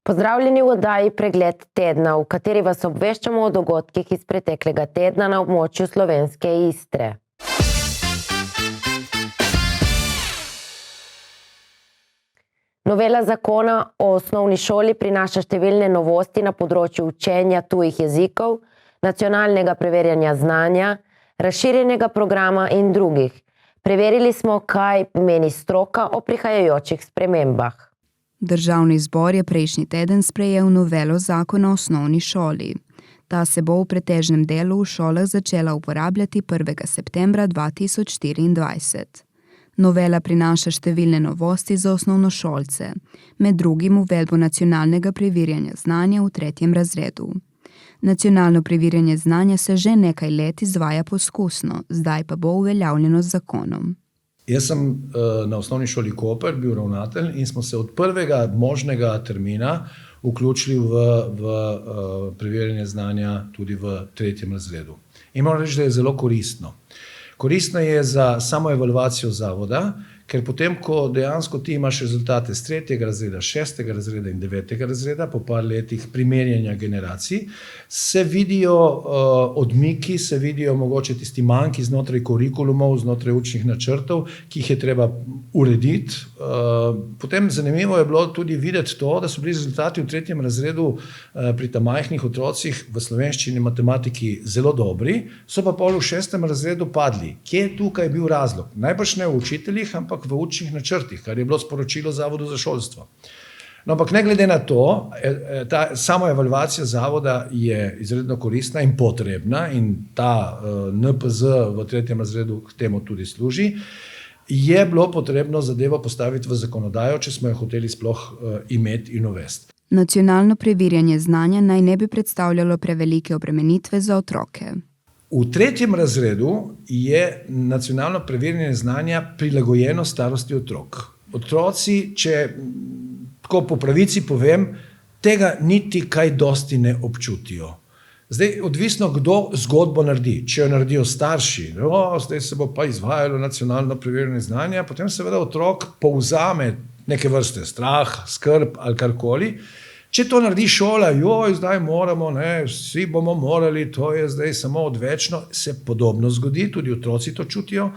Pozdravljeni v oddaji Pregled tedna, v kateri vas obveščamo o dogodkih iz preteklega tedna na območju slovenske Istre. Novela zakona o osnovni šoli prinaša številne novosti na področju učenja tujih jezikov, nacionalnega preverjanja znanja, razširjenega programa in drugih. Preverili smo, kaj meni stroka o prihajajočih spremembah. Državni zbor je prejšnji teden sprejel novelo zakona o osnovni šoli. Ta se bo v pretežnem delu v šolah začela uporabljati 1. septembra 2024. Novela prinaša številne novosti za osnovnošolce, med drugim uvedbo nacionalnega preverjanja znanja v 3. razredu. Nacionalno preverjanje znanja se že nekaj let izvaja poskusno, zdaj pa bo uveljavljeno z zakonom. Jaz sem na osnovni šoli Koper bil ravnatelj in smo se od prvega možnega termina vključili v preverjanje znanja tudi v 3. razredu. In moram reči, da je zelo koristno. Koristno je za samo evalvacijo zavoda, ker potem, ko dejansko ti imaš rezultate z 3. razreda, 6. razreda in 9. razreda, po par letih primerjanja generacij, se vidijo odmiki, se vidijo mogoče tisti manjki znotraj kurikulumov, znotraj učnih načrtov, ki jih je treba urediti. Potem zanimivo je bilo tudi videti to, da so bili rezultati v 3. razredu pri tam majhnih otrocih v slovenščini in matematiki zelo dobri, so pa pol v 6. razredu padli. Kje je tukaj bil razlog? Najbrž ne v učiteljih, ampak v učnih načrtih, kar je bilo sporočilo Zavodu za šolstvo. No, ampak ne glede na to, ta sama evalvacija zavoda je izredno koristna in potrebna in ta NPZ v 3. razredu k temu tudi služi. Je bilo potrebno zadevo postaviti v zakonodajo, če smo jo hoteli sploh imeti in uvesti. Nacionalno preverjanje znanja naj ne bi predstavljalo prevelike obremenitve za otroke. V 3. razredu je nacionalno preverjanje znanja prilagojeno starosti otrok. Otroci, če tako po pravici povem, tega niti kaj dosti ne občutijo. Zdaj, odvisno, kdo zgodbo naredi. Če jo naredijo starši, zdaj se bo pa izvajalo nacionalno preverjanje znanja, potem seveda otrok povzame neke vrste strah, skrb ali karkoli. Če to naredi šola, zdaj moramo, vsi bomo morali, to je zdaj samo odvečno, se podobno zgodi, tudi otroci to čutijo.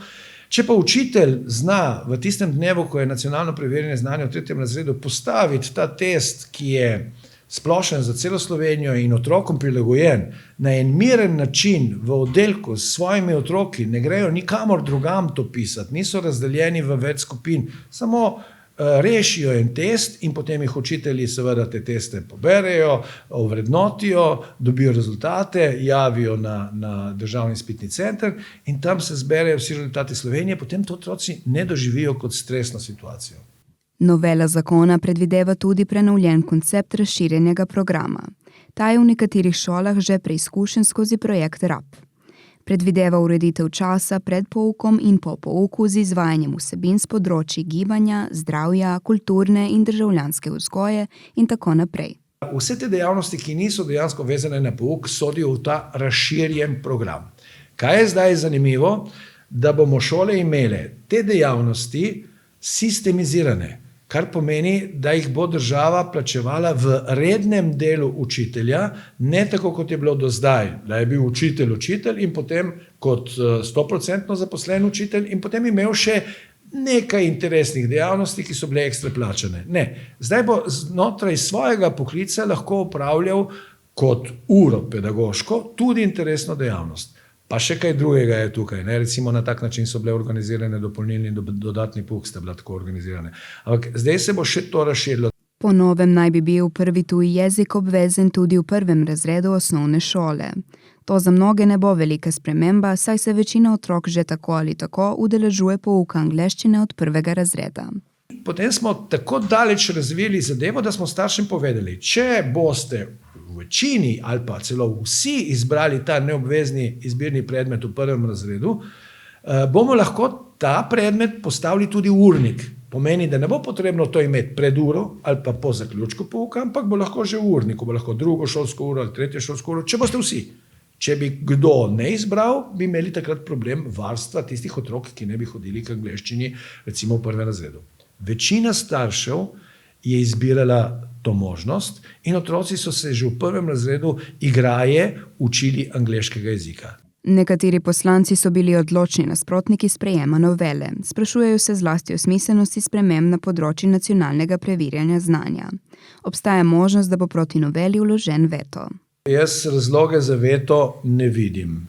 Če pa učitelj zna v tistem dnevu, ko je nacionalno preverjanje znanja v 3. razredu, postaviti ta test, ki je splošen za celo Slovenijo in otrokom prilagojen, na en miren način v oddelku s svojimi otroki, ne grejo nikamor drugam to pisati, niso razdeljeni v več skupin, samo rešijo en test in potem jih učitelji seveda te teste poberejo, ovrednotijo, dobijo rezultate, javijo na državni izpitni center in tam se zberejo vsi rezultati Slovenije, potem to otroci ne doživijo kot stresno situacijo. Novela zakona predvideva tudi prenovljen koncept razširjenega programa. Ta je v nekaterih šolah že preizkušen skozi projekt RAP. Predvideva ureditev časa pred poukom in po pouku z izvajanjem vsebin s področji gibanja, zdravja, kulturne in državljanske vzgoje in tako naprej. Vse te dejavnosti, ki niso dejansko vezane na pouk, sodijo v ta razširjen program. Kaj je zdaj zanimivo? Da bomo šole imele te dejavnosti sistemizirane, kar pomeni, da jih bo država plačevala v rednem delu učitelja, ne tako, kot je bilo do zdaj, da je bil učitelj in potem kot 100% zaposlen učitelj in potem imel še nekaj interesnih dejavnosti, ki so bile ekstra plačane. Ne, zdaj bo znotraj svojega poklica lahko opravljal kot uro pedagoško tudi interesno dejavnost. Pa še kaj drugega je tukaj. Recimo na tak način so bile organizirane dopolnilni in dodatni pouk sta bila tako organizirane. Ampak zdaj se bo še to razširilo. Po novem naj bi bil prvi tuji jezik obvezen tudi v 1. razredu osnovne šole. To za mnoge ne bo velika sprememba, saj se večina otrok že tako ali tako udeležuje pouka angleščine od 1. razreda. Potem smo tako daleč razvili zadevo, da smo staršem povedali, če boste v večini ali pa celo vsi izbrali ta neobvezni izbirni predmet v 1. razredu, bomo lahko ta predmet postavili tudi v urnik. Pomeni, da ne bo potrebno to imeti pred uro ali pa po zaključku pouka, ampak bo lahko že v urniku, bo lahko 2. šolsko uro ali 3. šolsko uro, če boste vsi. Če bi kdo ne izbral, bi imeli takrat problem varstva tistih otrok, ki ne bi hodili k angleščini, recimo v 1. razredu. Večina staršev je izbirala to možnost in otroci so se že v 1. razredu igraje učili angleškega jezika. Nekateri poslanci so bili odločni nasprotniki sprejema novele. Sprašujejo se zlasti o smiselnosti sprememb na področju nacionalnega preverjanja znanja. Obstaja možnost, da bo proti noveli vložen veto. Jaz razloge za veto ne vidim.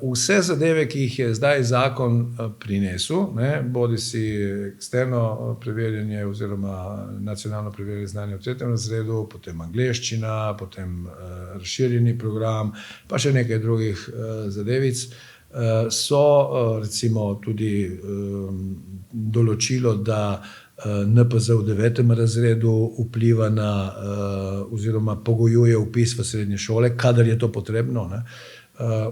Vse zadeve, ki jih je zdaj zakon prinesel, bodi si eksterno preverjanje oziroma nacionalno preverjanje znanja v 3. razredu, potem angleščina, potem razširjeni program, pa še nekaj drugih zadevic, so recimo tudi določilo, da NPZ v 9. razredu vpliva na oziroma pogojuje vpis v srednje šole, kadar je to potrebno.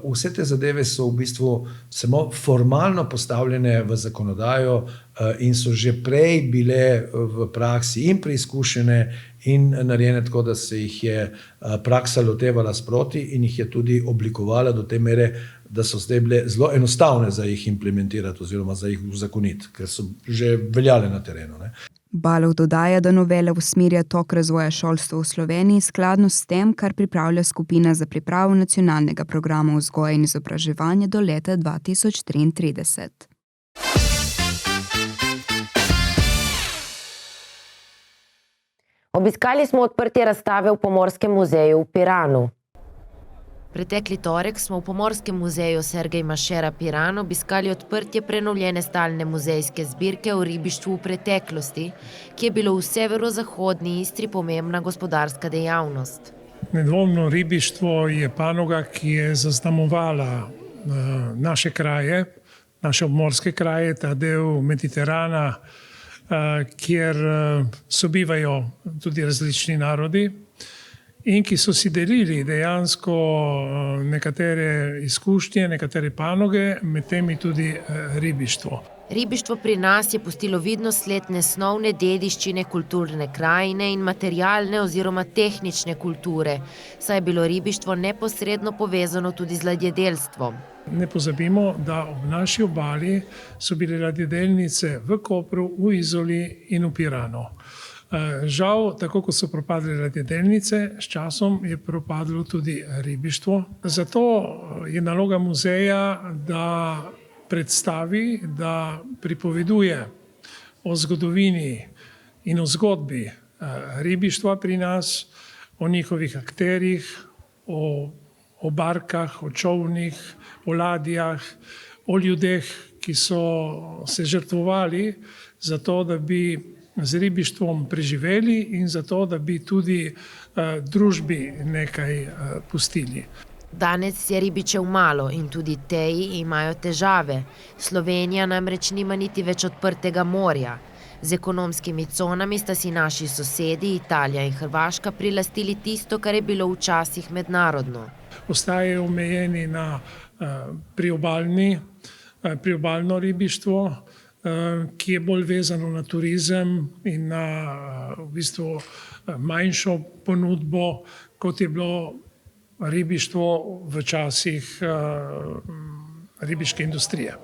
Vse te zadeve so v bistvu samo formalno postavljene v zakonodajo in so že prej bile v praksi in preizkušene in narejene tako, da se jih je praksa lotevala sproti in jih je tudi oblikovala do te mere, da so zdaj bile zelo enostavne za jih implementirati oziroma za jih uzakoniti, ker so že veljale na terenu. Balog dodaja, da novela usmerja tok razvoja šolstva v Sloveniji skladno s tem, kar pripravlja skupina za pripravo nacionalnega programa vzgoje in izobraževanja do leta 2033. Obiskali smo odprtje razstave v Pomorskem muzeju v Piranu. Pretekli torek smo v Pomorskem muzeju Sergej Mašera Piran obiskali odprtje prenovljene stalne muzejske zbirke o ribištvu v preteklosti, ki je bilo v severozahodni Istri pomembna gospodarska dejavnost. Nedvomno ribištvo je panoga, ki je zaznamovala naše kraje, naše obmorske kraje, ta del Mediterana, kjer sobivajo tudi različni narodi in ki so si delili dejansko nekatere izkušnje, nekatere panoge, med temi tudi ribištvo. Ribištvo pri nas je pustilo vidno sled nesnovne dediščine kulturne krajine in materialne oziroma tehnične kulture, saj je bilo ribištvo neposredno povezano tudi z ladjedelstvom. Ne pozabimo, da ob naši obali so bile ladjedelnice v Kopru, v Izoli in v Piranu. Žal, tako kot so propadle ladjedelnice, s časom je propadlo tudi ribištvo. Zato je naloga muzeja, da predstavi, da pripoveduje o zgodovini in o zgodbi ribištva pri nas, o njihovih akterjih, o barkah, o čolnih, o ladjah, o ljudeh, ki so se žrtvovali za to, da bi z ribištvom preživeli in zato, da bi tudi družbi nekaj pustili. Danes je ribičev malo in tudi teji imajo težave. Slovenija namreč nima niti več odprtega morja. Z ekonomskimi conami sta si naši sosedi, Italija in Hrvaška, prilastili tisto, kar je bilo včasih mednarodno. Ostajajo omejeni na priobalno ribištvo, ki je bolj vezano na turizem in na v bistvu manjšo ponudbo, kot je bilo ribištvo v časih ribiške industrije.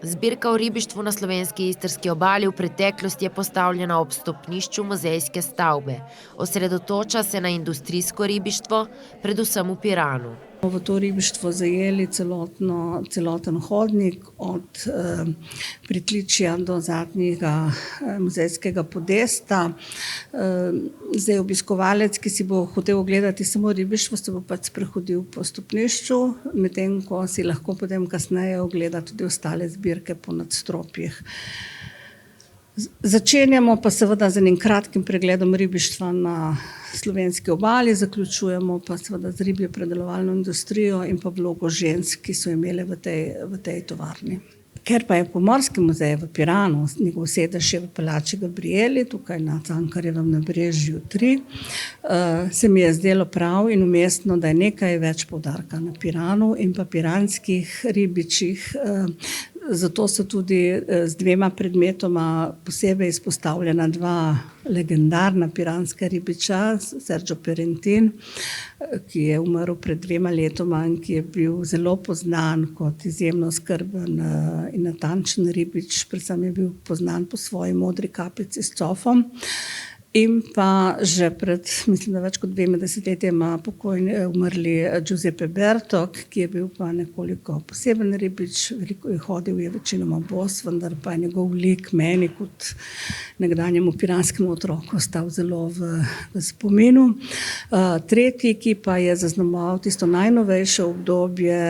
Zbirka o ribištvu na slovenski istrski obali v preteklosti je postavljena ob stopnišču muzejske stavbe. Osredotoča se na industrijsko ribištvo, predvsem v Piranu. V to ribištvo zajeli celoten hodnik od pritličja do zadnjega muzejskega podesta. Zdaj obiskovalec, ki si bo hotel ogledati samo ribištvo, se bo pač sprehodil po stopnišču, medtem ko si lahko potem kasneje ogleda tudi ostale zbirke po nadstropjih. Začenjamo pa seveda z enim kratkim pregledom ribištva na slovenski obali, zaključujemo pa seveda z ribjo predelovalno industrijo in pa vlogo žensk, ki so imele v tej tovarni. Ker pa je Pomorski muzej v Piranu, njegov sedež je v Palači Gabrieli, tukaj na Cankarjevem nabrežju 3, se mi je zdelo prav in umestno, da je nekaj več poudarka na Piranu in pa piranskih ribičih. Zato so tudi z dvema predmetoma posebej izpostavljena dva legendarna piranska ribiča, Sergio Perentin, ki je umrl pred 2 letoma in ki je bil zelo poznan kot izjemno skrben in natančen ribič, predvsem je bil poznan po svoji modri kapici s cofom. In pa že pred, mislim, da več kot 2 desetletjema pokojni umrli Giuseppe Bertok, ki je bil pa nekoliko poseben ribič, veliko je hodil, je večinoma bos, vendar pa je njegov lik meni kot nekdanjemu piranskemu otroku ostal zelo v spominu. Tretji, ki pa je zaznamoval tisto najnovejše obdobje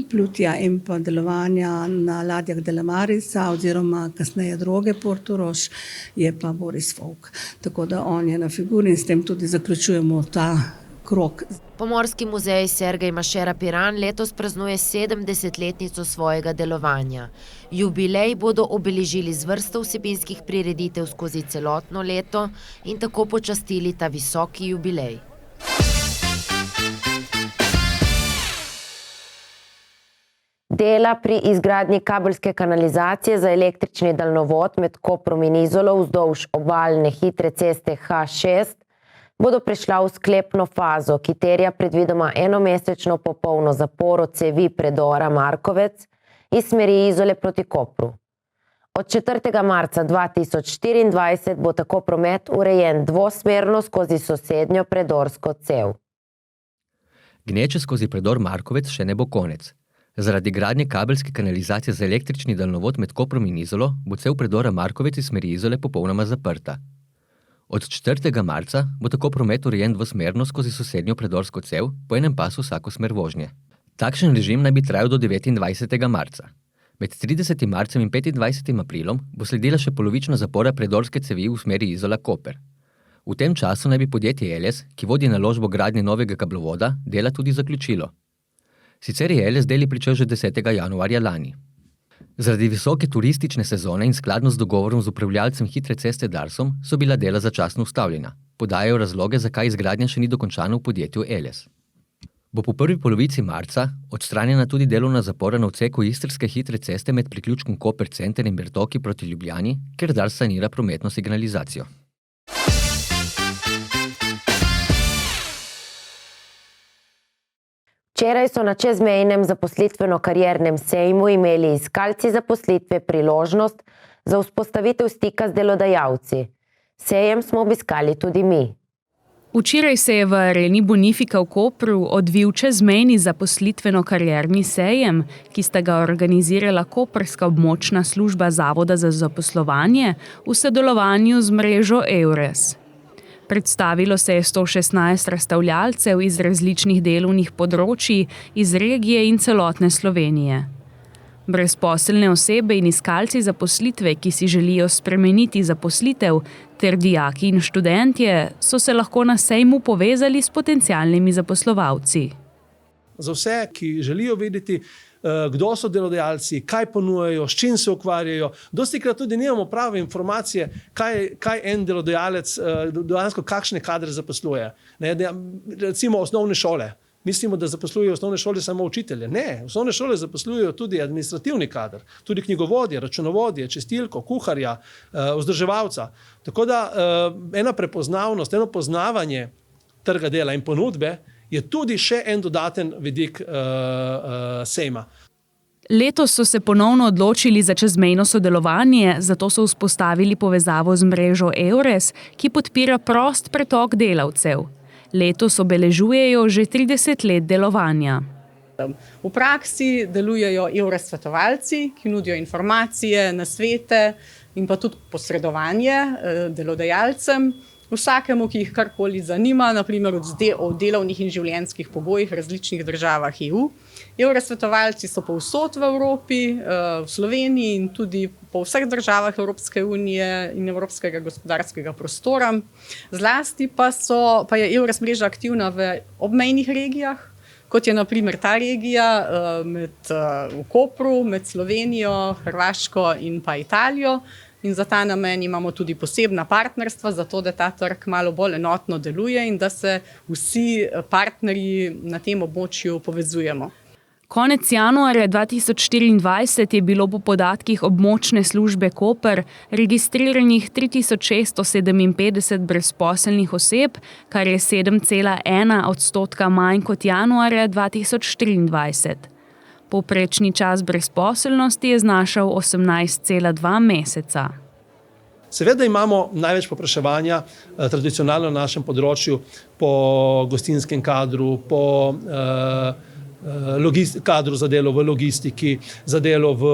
plutja in pa delovanja na ladjah Delamarica oziroma kasneje Droge Portorož, je pa Boris Volk. Tako da on je na figuri in s tem tudi zaključujemo ta krog. Pomorski muzej Sergej Mašera Piran letos praznuje 70-letnico svojega delovanja. Jubilej bodo obeležili z vrsto vsebinskih prireditev skozi celotno leto in tako počastili ta visoki jubilej. Dela pri izgradnji kabelske kanalizacije za električni daljnovod med Koprom in Izolo vzdolž obalne hitre ceste H6 bodo prišla v sklepno fazo, ki terja predvidoma enomesečno popolno zaporo cevi predora Markovec iz smeri Izole proti Kopru. Od 4. marca 2024 bo tako promet urejen dvosmerno skozi sosednjo predorsko cev. Gneče skozi predor Markovec še ne bo konec. Zaradi gradnje kabelske kanalizacije za električni daljnovod med Koprom in Izolo bo cev predora Markovec iz smeri Izole popolnoma zaprta. Od 4. marca bo tako promet urejen dvosmerno skozi sosednjo predorsko cev po enem pasu vsako smer vožnje. Takšen režim naj bi trajal do 29. marca. Med 30. marcem in 25. aprilom bo sledila še polovična zapora predorske cevi v smeri Izola-Koper. V tem času naj bi podjetje Eles, ki vodi naložbo gradnje novega kablovoda, dela tudi zaključilo. Sicer je Eles deli pričel že 10. januarja lani. Zaradi visoke turistične sezone in skladno z dogovorom z upravljalcem hitre ceste Darsom so bila dela začasno ustavljena. Podajajo razloge, zakaj izgradnja še ni dokončana v podjetju Eles. Bo po prvi polovici marca odstranjena tudi delovna zapora na odseku istrske hitre ceste med priključkom Koper Center in Bertoki proti Ljubljani, ker Dars sanira prometno signalizacijo. Včeraj so na čezmejnem zaposlitveno-kariernem sejmu imeli iskalci zaposlitve priložnost za vzpostavitev stika z delodajalci. Sejem smo obiskali tudi mi. Včeraj se je v areni Bonifika v Kopru odvil čezmejni zaposlitveno-karierni sejem, ki sta ga organizirala koprska območna služba Zavoda za zaposlovanje v sodelovanju z mrežo EURES. Predstavilo se je 116 razstavljalcev iz različnih delovnih področij iz regije in celotne Slovenije. Brezposelne osebe in iskalci zaposlitve, ki si želijo spremeniti zaposlitev, ter dijaki in študentje so se lahko na sejmu povezali s potencialnimi zaposlovalci. Za vse, ki želijo vedeti, kdo so delodajalci, kaj ponujajo, s čim se ukvarjajo. Dostikrat tudi nimamo prave informacije, kaj en delodajalec dejansko kakšne kadre zaposluje. Recimo osnovne šole. Mislimo, da zaposlujejo osnovne šole samo učitelje. Ne, osnovne šole zaposlujejo tudi administrativni kader, tudi knjigovodje, računovodje, čistilko, kuharja, vzdrževalca. Tako da ena prepoznavnost, eno poznavanje trga dela in ponudbe je tudi še en dodaten vidik sejma. Letos so se ponovno odločili za čezmejno sodelovanje, zato so vzpostavili povezavo z mrežo EURES, ki podpira prost pretok delavcev. Letos obeležujejo že 30 let delovanja. V praksi delujejo EURES svetovalci, ki nudijo informacije, nasvete in pa tudi posredovanje delodajalcem. Vsakemu, ki jih karkoli zanima, naprimer o delovnih in življenjskih pogojih v različnih državah EU. EURES svetovalci so povsod v Evropi, v Sloveniji in tudi po vseh državah Evropske unije in Evropskega gospodarskega prostora. Zlasti pa je EURES mreža aktivna v obmejnih regijah, kot je naprimer ta regija v Kopru, med Slovenijo, Hrvaško in pa Italijo. In za ta namen imamo tudi posebna partnerstva, zato da ta trg malo bolj enotno deluje in da se vsi partnerji na tem območju povezujemo. Konec januarja 2024 je bilo po podatkih območne službe Koper registriranih 3657 brezposelnih oseb, kar je 7,1% manj kot januarja 2024. Povprečni čas brezposelnosti je znašal 18,2 meseca. Seveda imamo največ povpraševanja tradicionalno na našem področju po gostinskem kadru, po kadru za delo v logistiki, za delo v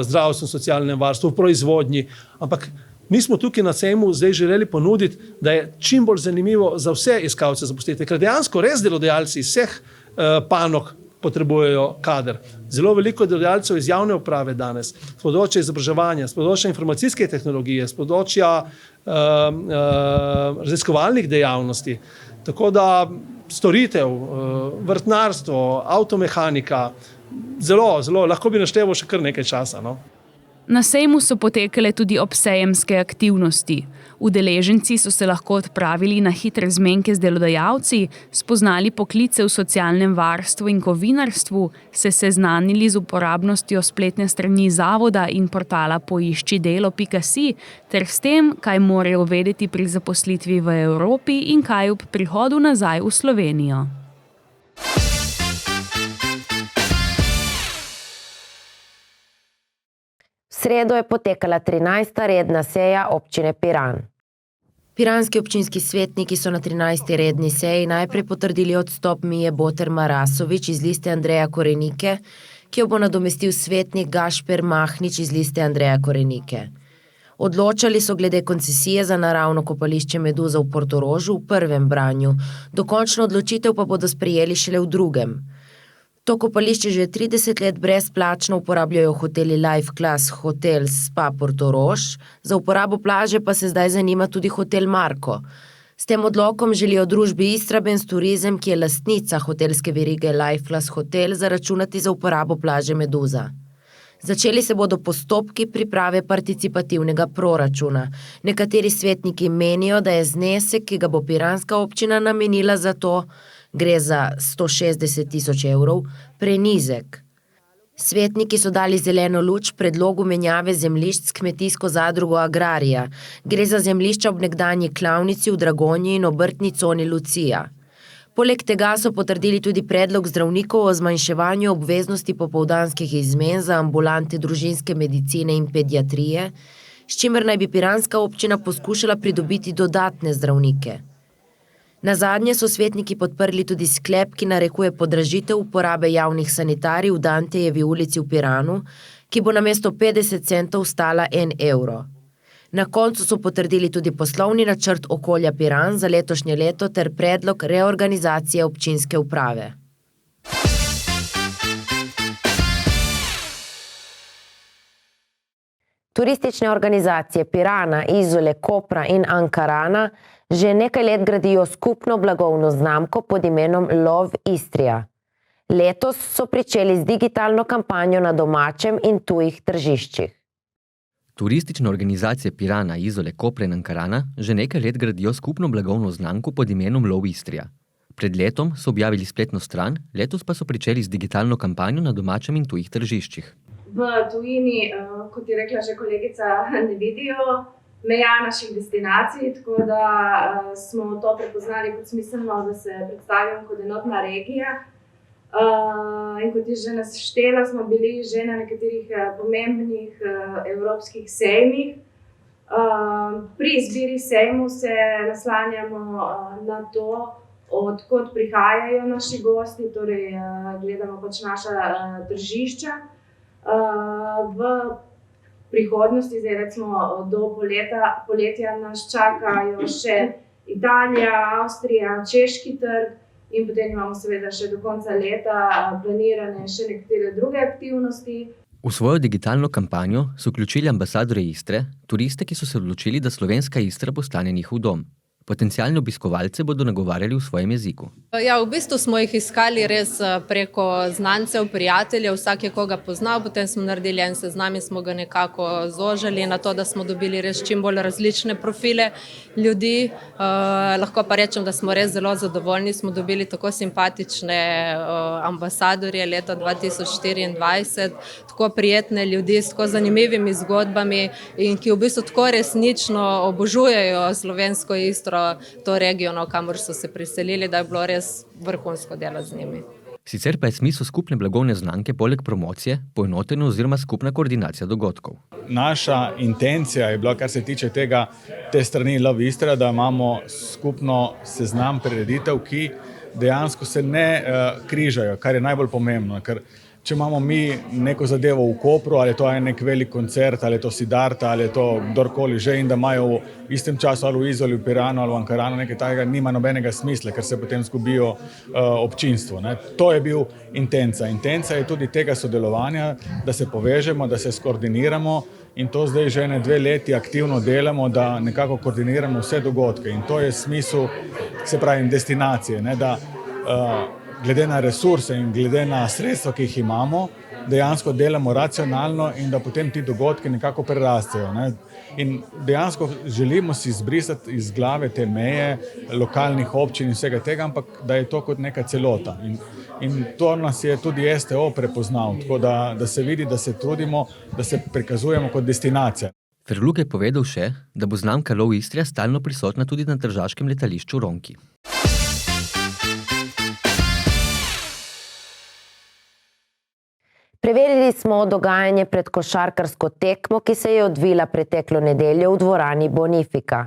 zdravstvu, socialnem varstvu, v proizvodnji, ampak mi smo tukaj na sejmu zdaj želeli ponuditi, da je čim bolj zanimivo za vse iskalce zaposlitve, ker dejansko res delodajalci iz vseh panog potrebujejo kader. Zelo veliko delodajalcev iz javne uprave danes, z področja izobraževanja, z področja informacijske tehnologije, z področja raziskovalnih dejavnosti, tako da storitev, vrtnarstvo, avtomehanika, zelo, lahko bi našteval še kar nekaj časa, no. Na sejmu so potekale tudi obsejemske aktivnosti. Udeleženci so se lahko odpravili na hitre zmenke z delodajalci, spoznali poklice v socialnem varstvu in kovinarstvu, se seznanili z uporabnostjo spletne strani zavoda in portala poiščidelo.si ter s tem, kaj morajo vedeti pri zaposlitvi v Evropi in kaj ob prihodu nazaj v Slovenijo. V sredo je potekala 13. redna seja občine Piran. Piranski občinski svetniki so na 13. redni seji najprej potrdili odstop Mije Boter Marasovič iz liste Andreja Korenike, ki jo bo nadomestil svetnik Gašper Mahnič iz liste Andreja Korenike. Odločali so glede koncesije za naravno kopališče Meduza v Portorožu v prvem branju, dokončno odločitev pa bodo sprejeli šele v drugem. To kopališče že 30 let brezplačno uporabljajo hoteli Life Class Hotel Spa Portorož, za uporabo plaže pa se zdaj zanima tudi hotel Marko. S tem odlokom želijo družbi Istrabenz Turizem, ki je lastnica hotelske verige Life Class Hotel, zaračunati za uporabo plaže Meduza. Začeli se bodo postopki priprave participativnega proračuna. Nekateri svetniki menijo, da je znesek, ki ga bo piranska občina namenila za to, gre za 160.000 evrov, prenizek. Svetniki so dali zeleno luč predlogu menjave zemljišč s kmetijsko zadrugo Agrarija. Gre za zemljišča ob nekdanji klavnici v Dragonji in obrtni coni Lucija. Poleg tega so potrdili tudi predlog zdravnikov o zmanjševanju obveznosti popoldanskih izmen za ambulante družinske medicine in pediatrije, s čimer naj bi piranska občina poskušala pridobiti dodatne zdravnike. Nazadnje so svetniki podprli tudi sklep, ki narekuje podražitev uporabe javnih sanitarij v Dantejevi ulici v Piranu, ki bo namesto 50 centov stala 1 evro. Na koncu so potrdili tudi poslovni načrt okolja Piran za letošnje leto ter predlog reorganizacije občinske uprave. Turistične organizacije Pirana, Izole, Kopra in Ankarana že nekaj let gradijo skupno blagovno znamko pod imenom Lov Istrija. Letos so pričeli z digitalno kampanjo na domačem in tujih tržiščih. Turistične organizacije Pirana, Izole, Kopra in Ankarana že nekaj let gradijo skupno blagovno znamko pod imenom Lov Istrija. Pred letom so objavili spletno stran, letos pa so pričeli z digitalno kampanjo na domačem in tujih tržiščih. V tujini, kot je rekla že kolegica, ne vidijo meja naših destinacij, tako da smo to prepoznali kot smiselno, da se predstavimo kot enotna regija. In kot je že naštela, smo bili že na nekaterih pomembnih evropskih sejmih. Pri izbiri sejmu se naslanjamo na to, odkot prihajajo naši gosti, torej gledamo pač naša tržišča. V prihodnosti, zdaj recimo do poletja nas čakajo še Italija, Avstrija, Češki trg in potem imamo seveda še do konca leta planirane še nekatere druge aktivnosti. V svojo digitalno kampanjo so vključili ambasadorje Istre, turiste, ki so se odločili, da slovenska Istra postane njihov dom. Potencialne obiskovalce bodo nagovarjali v svojem jeziku. Ja, v bistvu smo jih iskali res preko znancev, prijateljev, vsak je koga poznal, potem smo naredili en seznam in smo ga nekako zožali na to, da smo dobili res čim bolj različne profile ljudi. Lahko pa rečem, da smo res zelo zadovoljni, smo dobili tako simpatične ambasadorje leta 2024, tako prijetne ljudi s tako zanimivimi zgodbami in ki v bistvu tako resnično obožujejo slovensko Istro, to regijo, kamor so se priselili, da je bilo res vrhunsko delo z njimi. Sicer pa je smisel skupne blagovne znamke poleg promocije poenotena oziroma skupna koordinacija dogodkov. Naša intencija je bila, kar se tiče te strani Love Istra, da imamo skupno seznam prireditev, ki dejansko se ne križajo, kar je najbolj pomembno. Ker če imamo mi neko zadevo v Kopru, ali to je nek velik koncert, ali je to Siddharta, ali je to kdorkoli že, in da imajo v istem času ali v Izoli, v Piranu ali v Ankaranu nekaj takega, nima nobenega smisla, ker se potem zgubijo občinstvo. Ne. To je bil intenca. Intenca je tudi tega sodelovanja, da se povežemo, da se skoordiniramo, in to zdaj že 2 leti aktivno delamo, da nekako koordiniramo vse dogodke. In to je smisel, se pravi, destinacije, ne, da glede na resurse in glede na sredstva, ki jih imamo, dejansko delamo racionalno in da potem ti dogodki nekako prerastejo. Ne. In dejansko želimo si izbrisati iz glave te meje lokalnih občin in vsega tega, ampak da je to kot neka celota. In to nas je tudi STO prepoznal, tako da se vidi, da se trudimo, da se prikazujemo kot destinacija. Ferlug je povedal še, da bo znamka Love Istra stalno prisotna tudi na tržaškem letališču Ronki. Preverili smo dogajanje pred košarkarsko tekmo, ki se je odvila preteklo nedeljo v dvorani Bonifika.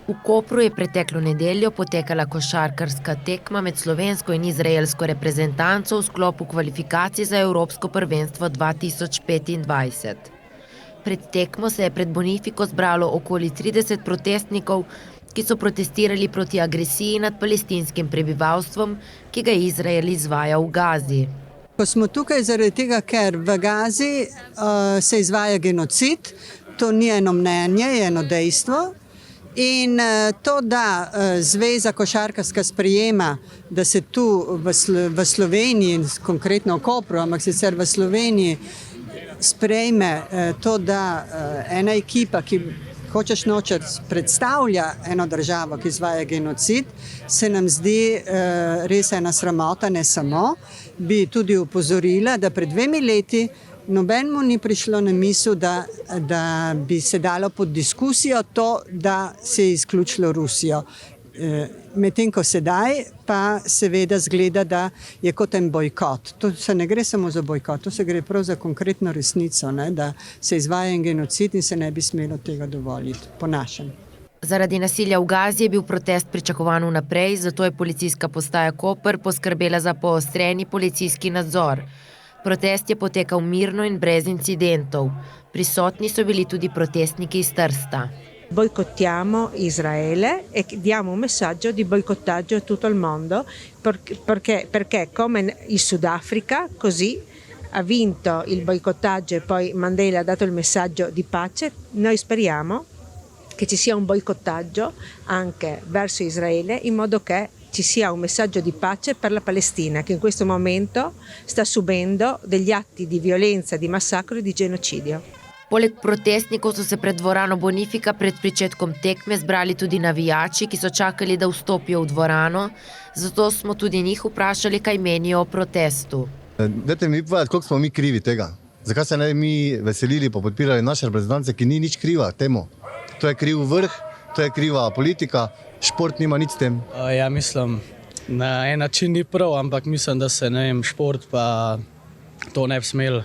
V Kopru je preteklo nedeljo potekala košarkarska tekma med slovensko in izraelsko reprezentanco v sklopu kvalifikacij za Evropsko prvenstvo 2025. Pred tekmo se je pred Bonifiko zbralo okoli 30 protestnikov, ki so protestirali proti agresiji nad palestinskim prebivalstvom, ki ga Izrael izvaja v Gazi. Ko smo tukaj zaradi tega, ker v Gazi se izvaja genocid, to ni eno mnenje, je eno dejstvo. In to, da Zveza košarkarska sprejema, da se tu v Sloveniji, konkretno v Kopru, ampak sicer v Sloveniji, sprejme to, da ena ekipa, ki hočeš nočeš predstavlja eno državo, ki izvaja genocid, se nam zdi res ena sramota, ne samo. Bi tudi upozorila, da pred 2 leti nobenemu ni prišlo na misel, da bi se dalo pod diskusijo to, da se je izključilo Rusijo. Medtem ko sedaj pa seveda zgleda, da je kot en bojkot. To se ne gre samo za bojkot, to se gre prav za konkretno resnico, ne, da se izvaja en genocid in se ne bi smelo tega dovoliti, po našem. Zaradi nasilja v Gazi je bil protest pričakovan vnaprej, zato je policijska postaja Koper poskrbela za poostreni policijski nadzor. Protest je potekal mirno in brez incidentov. Prisotni so bili tudi protestniki iz Trsta. Boicottiamo Israele e diamo un messaggio di boicottaggio a tutto il mondo perché come il Sudafrica così ha vinto il boicottaggio e poi Mandela ha dato il messaggio di pace, noi speriamo che ci sia un boicottaggio anche verso Israele in modo che ci sia un messaggio di pace per la Palestina che in questo momento sta subendo degli atti di violenza, di massacro e di genocidio. Poleg protestnikov so se pred dvorano Bonifika pred pričetkom tekme zbrali tudi navijači, ki so čakali, da vstopijo v dvorano, zato smo tudi njih vprašali, kaj menijo o protestu. Dajte mi povedati, koliko smo mi krivi tega? Zakaj se ne bi mi veselili pa podpirali naše reprezentance, ki ni nič kriva temu? To je kriv vrh, to je kriva politika, šport nima nič s tem. Ja, mislim, na en način ni prav, ampak mislim, da se šport pa to ne bi smel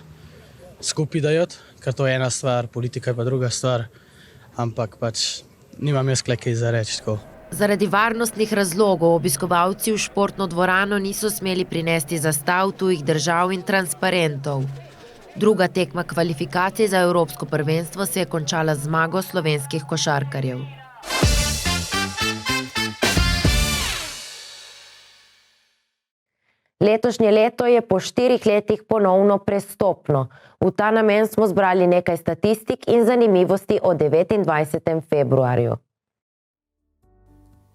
skupaj dajati. Ker to je ena stvar, politika je pa druga stvar, ampak pač nimam jaz kaj za reči tako. Zaradi varnostnih razlogov obiskovalci v športno dvorano niso smeli prinesti zastav tujih držav in transparentov. Druga tekma kvalifikacij za Evropsko prvenstvo se je končala z zmago slovenskih košarkarjev. Letošnje leto je po 4 letih ponovno prestopno. V ta namen smo zbrali nekaj statistik in zanimivosti o 29. februarju.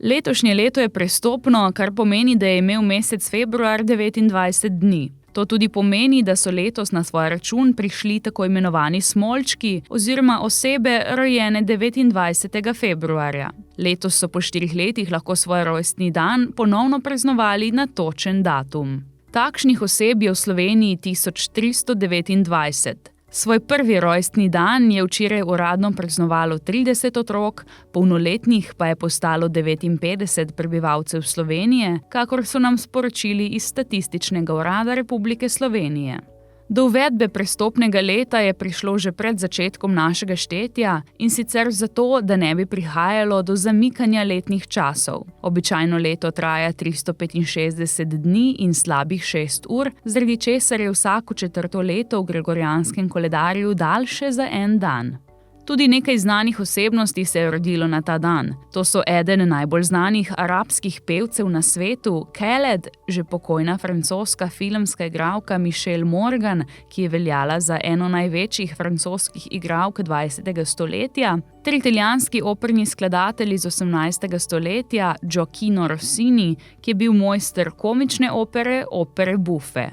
Letošnje leto je prestopno, kar pomeni, da je imel mesec februar 29 dni. To tudi pomeni, da so letos na svoj račun prišli tako imenovani smolčki oziroma osebe rojene 29. februarja. Letos so po 4 letih lahko svoj rojstni dan ponovno praznovali na točen datum. Takšnih oseb je v Sloveniji 1329. Svoj prvi rojstni dan je včeraj uradno praznovalo 30 otrok, polnoletnih pa je postalo 59 prebivalcev Slovenije, kakor so nam sporočili iz Statističnega urada Republike Slovenije. Do uvedbe prestopnega leta je prišlo že pred začetkom našega štetja, in sicer zato, da ne bi prihajalo do zamikanja letnih časov. Običajno leto traja 365 dni in slabih 6 ur, zaradi česar je vsako 4. leto v gregorijanskem koledarju daljše za en dan. Tudi nekaj znanih osebnosti se je rodilo na ta dan. To so eden najbolj znanih arabskih pevcev na svetu, Khaled, že pokojna francoska filmska igralka Michelle Morgan, ki je veljala za eno največjih francoskih igralk 20. stoletja, ter italijanski operni skladatelj iz 18. stoletja Gioacchino Rossini, ki je bil mojster komične opere buffe.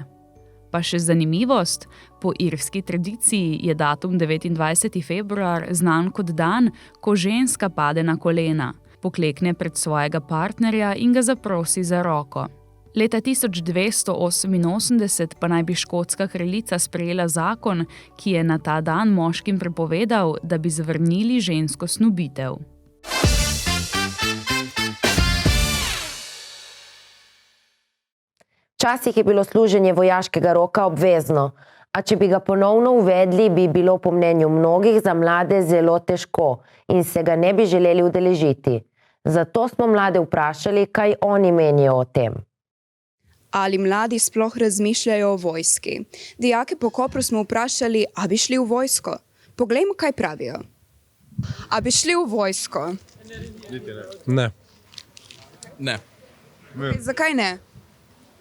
Pa še zanimivost, po irski tradiciji je datum 29. februar znan kot dan, ko ženska pade na kolena, poklekne pred svojega partnerja in ga zaprosi za roko. Leta 1288 pa naj bi škotska kraljica sprejela zakon, ki je na ta dan moškim prepovedal, da bi zavrnili žensko snubitev. Včasih je bilo služenje vojaškega roka obvezno, a če bi ga ponovno uvedli, bi bilo po mnenju mnogih za mlade zelo težko in se ga ne bi želeli udeležiti. Zato smo mlade vprašali, kaj oni menijo o tem. Ali mladi sploh razmišljajo o vojski? Dijake po Kopru smo vprašali, a bi šli v vojsko? Poglejmo, kaj pravijo. A bi šli v vojsko? Ne. Ne. Zakaj ne?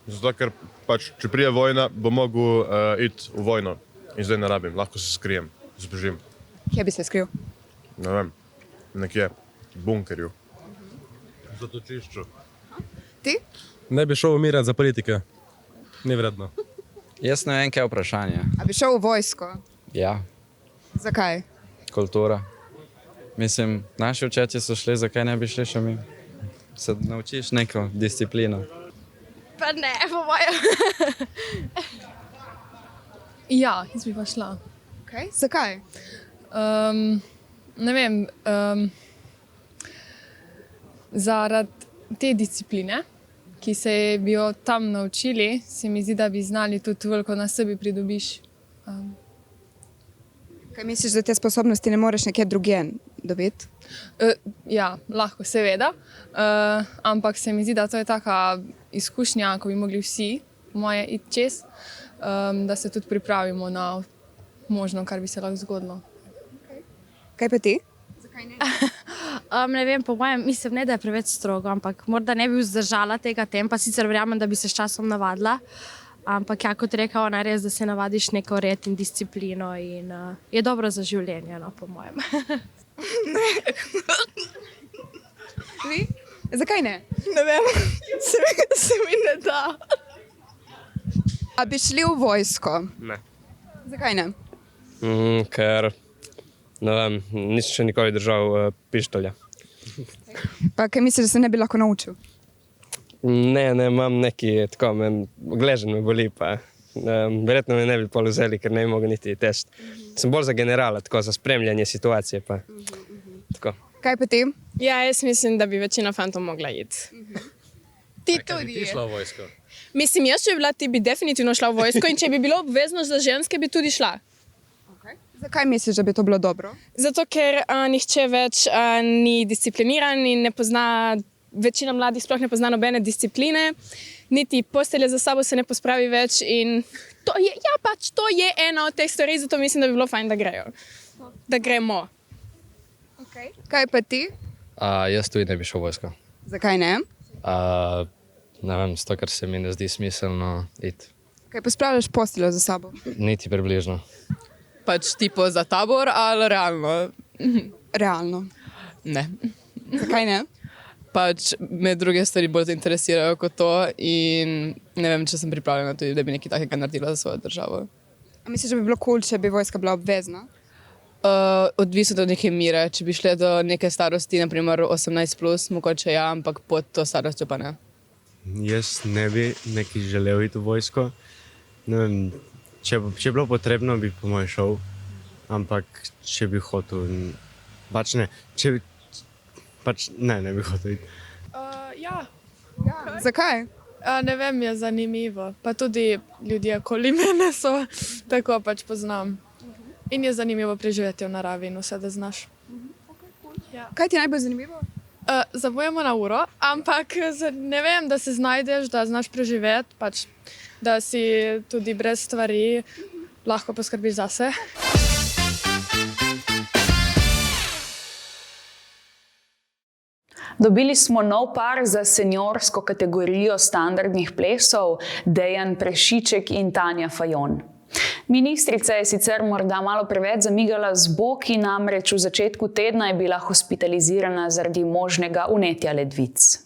Zato, ker pač, če prije vojna, bo mogel iti v vojno. In zdaj ne rabim, lahko se skrijem, zbežim. Kje bi se skril? Ne vem, nekje, v bunkerju. V zatočišču. Ti? Ne bi šel umirati za politike. Ni vredno. Jaz ne vem, kaj je vprašanje. A bi šel v vojsko? Ja, Zakaj? kultura. Mislim, naši očetje so šli, zakaj ne bi šli še mi? Se naučiš neko disciplino. Pa ne, po mojem. Ja, jaz bi pa šla. Okay. Zakaj? Ne vem, zaradi te discipline, ki se bi jo tam naučili, se mi zdi, da bi znali tudi veliko na sebi pridobiš. Kaj misliš, da te sposobnosti ne moreš nekje drugje dobiti? Ja, lahko, seveda. Ampak se mi zdi, da to je taka izkušnja, ko bi mogli vsi, moje, iti čez, da se tudi pripravimo na možno, kar bi se lahko zgodilo. Kaj pa ti? Ne vem, po mojem, mislim, ne, da je preveč strogo, ampak morda ne bi vzdržala tega tempa, sicer verjamem, da bi se s časom navadila, ampak ja, kot reka ona, res, da se navadiš neko red in disciplino in je dobro za življenje, no, po mojem. Vi? Zakaj ne? Ne vem, se mi ne da. A bi šli v vojsko? Ne. Zakaj ne? Ker, ne vem, nisem še nikoli držal pištolja. Pa kaj misliš, da se ne bi lahko naučil? Ne, imam neki, tako, gležen me boli, pa verjetno me ne bi pol vzeli, ker ne bi mogel niti test. Sem bolj za generala, tako, za spremljanje situacije, pa tako. Kaj pa ti? Ja, jaz mislim, da bi večina fantov mogla iti. Ti tudi. Ti šla v vojsko? Mislim, jaz, če bi bila, ti bi definitivno šla v vojsko in če bi bilo obvezno za ženske, bi tudi šla. Zakaj misliš, da bi to bilo dobro? Zato, ker nihče več ni discipliniran in ne pozna, večina mladih sploh ne pozna nobene discipline, niti postelje za sabo se ne pospravi več in to je, ja, pač to je ena od teh stvari, zato mislim, da bi bilo fajn, da grejo. Da gremo. Okay. Kaj pa ti? Jaz tudi ne bi šel v vojsko. Zakaj ne? Ne vem, zato, ker se mi ne zdi smiselno iti. Kaj pospravljaš posteljo za sabo? Niti približno. Pač tipo za tabor ali realno? Realno. Ne. Zakaj ne? Pač me druge stvari bolj interesirajo kot to in ne vem, če sem pripravljena tudi, da bi nekaj takega naredila za svojo državo. A misliš, da bi bilo cool, če bi vojska bila obvezna? Odvisno od neke mire. Če bi šle do neke starosti, naprimer 18+, mogoče ja, ampak pod to starostjo pa ne. Jaz ne bi neki želel iti v vojsko. Ne vem, če je bilo potrebno, bi po mojem šel, ampak če bi hotel, pač ne, ne bi hotel iti. Ja. Zakaj? Ne vem, je zanimivo. Pa tudi ljudje okoli mene so, tako pač poznam. In je zanimivo preživeti v naravi in vse, da znaš. Kaj ti je najbolj zanimivo? Zamujamo na uro, ampak ne vem, da se znajdeš, da znaš preživeti, pač, da si tudi brez stvari lahko poskrbiš zase. Dobili smo nov par za seniorsko kategorijo standardnih plesov, Dejan Prešiček in Tanja Fajon. Ministrica je sicer morda malo preveč zamigala z boki, namreč v začetku tedna je bila hospitalizirana zaradi možnega vnetja ledvic.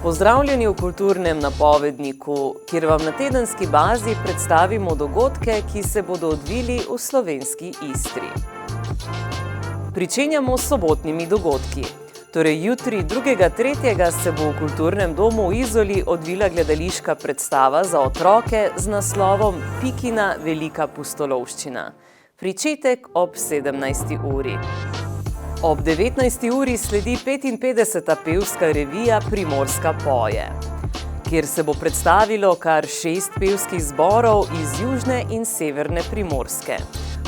Pozdravljeni v kulturnem napovedniku, kjer vam na tedenski bazi predstavimo dogodke, ki se bodo odvili v slovenski Istri. Pričenjamo s sobotnimi dogodki. Torej jutri, 2.3. se bo v Kulturnem domu v Izoli odvila gledališka predstava za otroke z naslovom Pikina velika pustolovščina. Pričetek ob 17. uri. Ob 19. uri sledi 55. pevska revija Primorska poje, kjer se bo predstavilo kar 6 pevskih zborov iz južne in severne Primorske.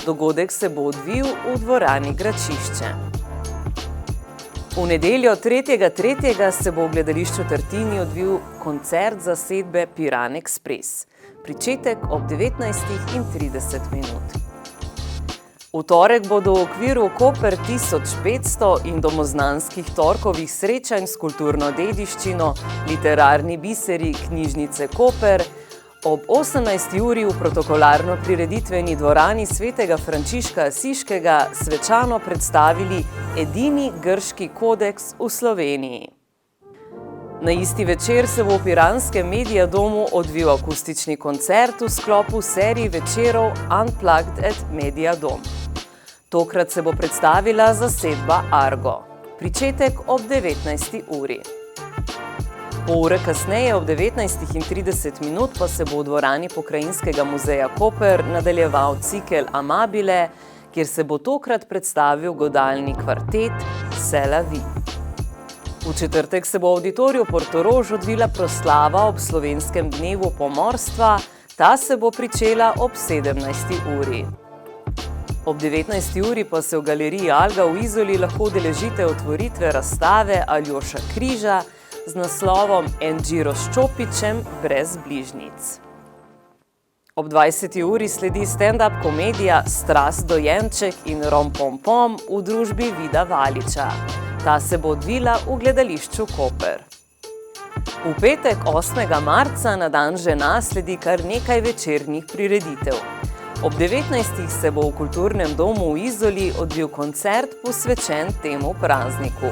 Dogodek se bo odvil v dvorani Gračišče. V nedeljo 3.3. se bo v gledališču Tartini odvil koncert zasedbe Piran Express. Pričetek ob 19:30 minut. V torek bodo v okviru Koper 1500 in domoznanskih torkovih srečanj s kulturno dediščino Literarni biseri knjižnice Koper ob 18. uri v protokolarno prireditveni dvorani svetega Frančiška Asiškega svečano predstavili edini grški kodeks v Sloveniji. Na isti večer se bo v piranskem Media domu odvil akustični koncert v sklopu seriji večerov Unplugged at Media Dom. Tokrat se bo predstavila zasedba Argo. Pričetek ob 19. uri. Pol ure kasneje ob 19:30 minut pa se bo v dvorani Pokrajinskega muzeja Koper nadaljeval cikel Amabile, kjer se bo tokrat predstavil godalni kvartet C'est la vie. V četrtek se bo v Auditoriju Portorož odvila proslava ob slovenskem dnevu pomorstva, ta se bo pričela ob 17. uri. Ob 19. uri pa se v galeriji Alga v Izoli lahko udeležite otvoritve razstave Aljoša Križa z naslovom En giro s Čopičem brez bližnjic. Ob 20. uri sledi stand-up komedija Strast dojenček in Rompompom v družbi Vida Valiča. Ta se bo odvila v gledališču Koper. V petek 8. marca na dan žena sledi kar nekaj večernih prireditev. Ob 19. se bo v Kulturnem domu v Izoli odvil koncert posvečen temu prazniku.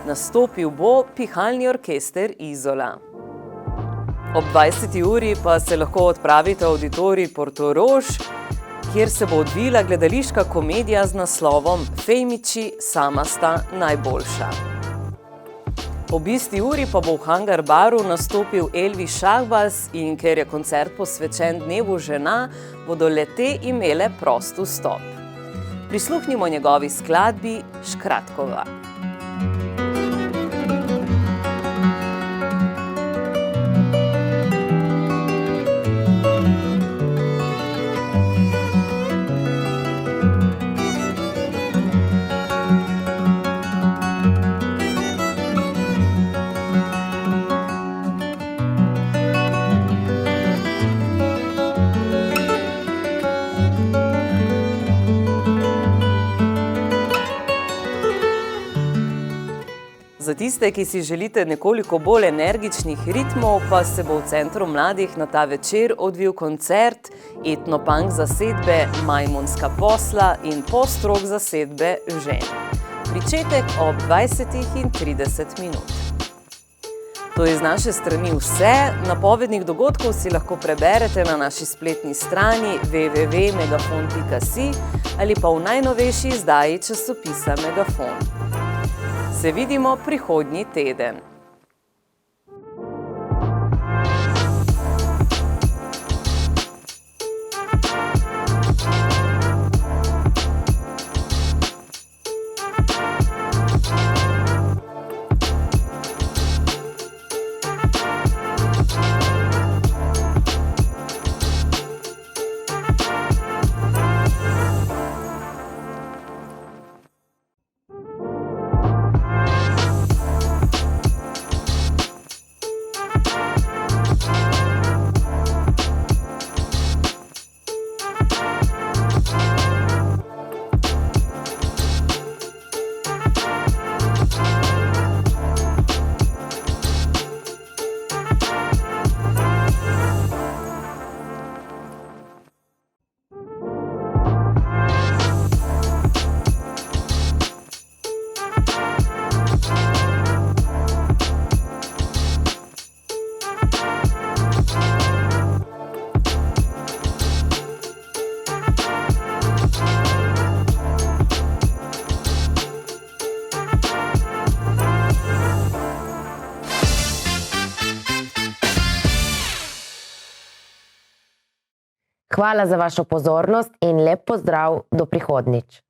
Nastopil bo Pihalni orkester Izola. Ob 20. uri pa se lahko odpravite v Auditorij Portorož, kjer se bo odvila gledališka komedija z naslovom Fejmiči, sama sta najboljša. Ob isti uri pa bo v Hangar baru nastopil Elvis Šahbaz in ker je koncert posvečen dnevu žena, bodo le-te imele prost vstop. Prisluhnimo njegovi skladbi Škratkova. tiste, ki si želite nekoliko bolj energičnih ritmov, pa se bo v Centru mladih na ta večer odvil koncert etnopunk zasedbe Majmunska posla in post-rock zasedbe Žen. Pričetek ob 20:30. To je z naše strani vse. Napovednik dogodkov si lahko preberete na naši spletni strani www.megafon.si ali pa v najnovejši izdaji časopisa Megafon. Se vidimo prihodnji teden. Hvala za vašo pozornost in lep pozdrav do prihodnjič.